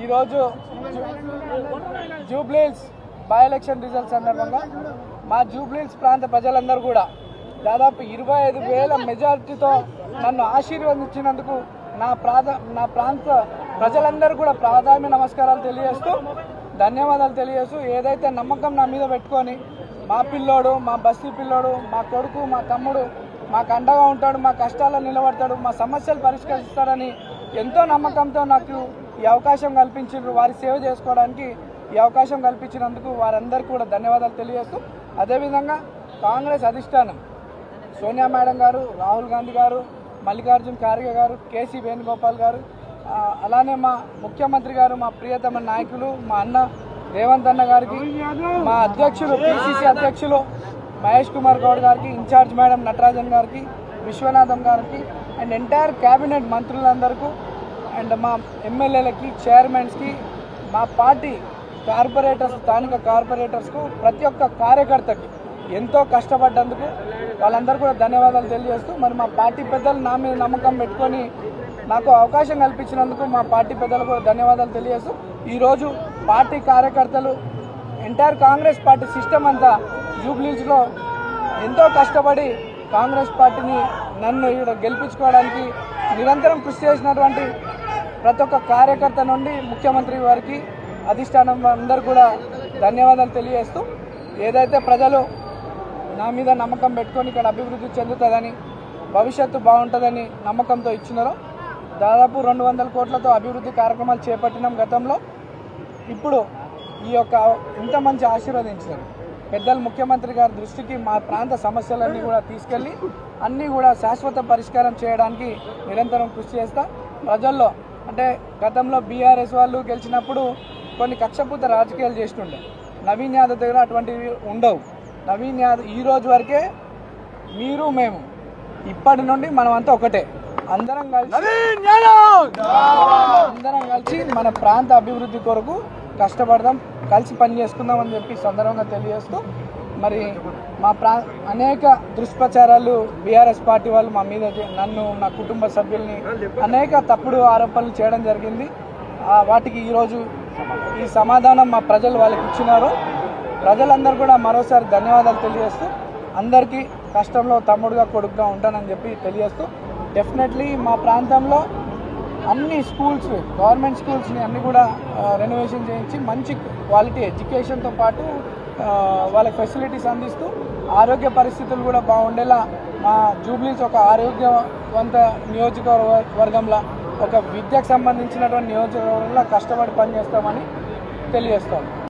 ఈరోజు Jubilee Hills by election results సందర్భంగా మా జూబ్లీహిల్స్ ప్రాంత ప్రజలందరూ కూడా దాదాపు 25,000 మెజారిటీతో నన్ను ఆశీర్వదించినందుకు నా ప్రాంత ప్రజలందరూ కూడా ప్రాధాన్య నమస్కారాలు తెలియజేస్తూ ధన్యవాదాలు తెలియజేస్తూ ఏదైతే నమ్మకం నా మీద పెట్టుకొని మా పిల్లోడు, మా బస్తీ పిల్లోడు, మా కొడుకు, మా తమ్ముడు మాకు అండగా ఉంటాడు, మా కష్టాలను నిలబడతాడు, మా సమస్యలు పరిష్కరిస్తాడని ఎంతో నమ్మకంతో నాకు ఈ అవకాశం కల్పించారు. వారి సేవ చేసుకోవడానికి ఈ అవకాశం కల్పించినందుకు వారందరికీ కూడా ధన్యవాదాలు తెలియజేస్తూ అదేవిధంగా కాంగ్రెస్ అధిష్టానం సోనియా మేడం గారు, రాహుల్ గాంధీ గారు, మల్లికార్జున్ ఖార్గే గారు, కేసీ వేణుగోపాల్ గారు, అలానే మా ముఖ్యమంత్రి గారు, మా ప్రియతమ నాయకులు మా అన్న రేవంత్ అన్న గారికి, మా అధ్యక్షులు పిసిసి అధ్యక్షులు మహేష్ కుమార్ గౌడ్ గారికి, ఇన్ఛార్జ్ మేడం నటరాజన్ గారికి, విశ్వనాథం గారికి అండ్ ఎంటైర్ క్యాబినెట్ మంత్రులందరికీ అండ్ మా ఎమ్మెల్యేలకి, చైర్మన్స్కి, మా పార్టీ కార్పొరేటర్స్, స్థానిక కార్పొరేటర్స్కు, ప్రతి ఒక్క కార్యకర్తకి ఎంతో కష్టపడ్డందుకు వాళ్ళందరూ కూడా ధన్యవాదాలు తెలియజేస్తూ మరి మా పార్టీ పెద్దలు నా మీద నమ్మకం పెట్టుకొని నాకు అవకాశం కల్పించినందుకు మా పార్టీ పెద్దలు కూడా ధన్యవాదాలు తెలియజేస్తూ ఈరోజు పార్టీ కార్యకర్తలు ఎంటైర్ కాంగ్రెస్ పార్టీ సిస్టమ్ అంతా జూబ్లీహిల్స్లో ఎంతో కష్టపడి కాంగ్రెస్ పార్టీని నన్ను ఇక్కడ గెలిపించుకోవడానికి నిరంతరం కృషి చేసినటువంటి ప్రతి ఒక్క కార్యకర్త నుండి ముఖ్యమంత్రి వారికి, అధిష్టానం అందరూ కూడా ధన్యవాదాలు తెలియజేస్తూ ఏదైతే ప్రజలు నా మీద నమ్మకం పెట్టుకొని ఇక్కడ అభివృద్ధి చెందుతుందని, భవిష్యత్తు బాగుంటుందని నమ్మకంతో ఇచ్చినారో దాదాపు 200 కోట్లతో అభివృద్ధి కార్యక్రమాలు చేపట్టినాం గతంలో. ఇప్పుడు ఈ యొక్క ఇంత మంచి ఆశీర్వదించారు పెద్దలు ముఖ్యమంత్రి గారి దృష్టికి మా ప్రాంత సమస్యలన్నీ కూడా తీసుకెళ్ళి అన్నీ కూడా శాశ్వత పరిష్కారం చేయడానికి నిరంతరం కృషి చేస్తా. ప్రజల్లో అంటే గతంలో బీఆర్ఎస్ వాళ్ళు గెలిచినప్పుడు కొన్ని కక్షపూత రాజకీయాలు చేస్తుండే, నవీన్ యాదవ్ దగ్గర అటువంటివి ఉండవు. నవీన్ యాదవ్ ఈ రోజు వరకే మీరు మేము ఇప్పటి నుండి మనమంతా ఒకటే, అందరం కలిసి మన ప్రాంత అభివృద్ధి కొరకు కష్టపడదాం, కలిసి పని చేసుకుందాం అని చెప్పి సందర్భంగా తెలియజేస్తూ మరి మా అనేక దుష్ప్రచారాలు బీఆర్ఎస్ పార్టీ వాళ్ళు మా మీద నన్ను, నా కుటుంబ సభ్యుల్ని అనేక తప్పుడు ఆరోపణలు చేయడం జరిగింది. వాటికి ఈరోజు ఈ సమాధానం మా ప్రజలు వాళ్ళకి ఇచ్చినారు. ప్రజలందరూ కూడా మరోసారి ధన్యవాదాలు తెలియజేస్తూ అందరికీ కష్టంలో తమ్ముడుగా, కొడుకుగా ఉంటానని చెప్పి తెలియజేస్తూ డెఫినెట్లీ మా ప్రాంతంలో అన్ని స్కూల్స్, గవర్నమెంట్ స్కూల్స్ని అన్నీ కూడా రెనోవేషన్ చేయించి మంచి క్వాలిటీ ఎడ్యుకేషన్తో పాటు వాళ్ళకి ఫెసిలిటీస్ అందిస్తూ ఆరోగ్య పరిస్థితులు కూడా బాగుండేలా మా జూబ్లీహిల్స్ ఒక ఆరోగ్యవంత నియోజకవర్గంలో, ఒక విద్యకు సంబంధించినటువంటి నియోజకవర్గంలో కష్టపడి పనిచేస్తామని తెలియజేస్తాం.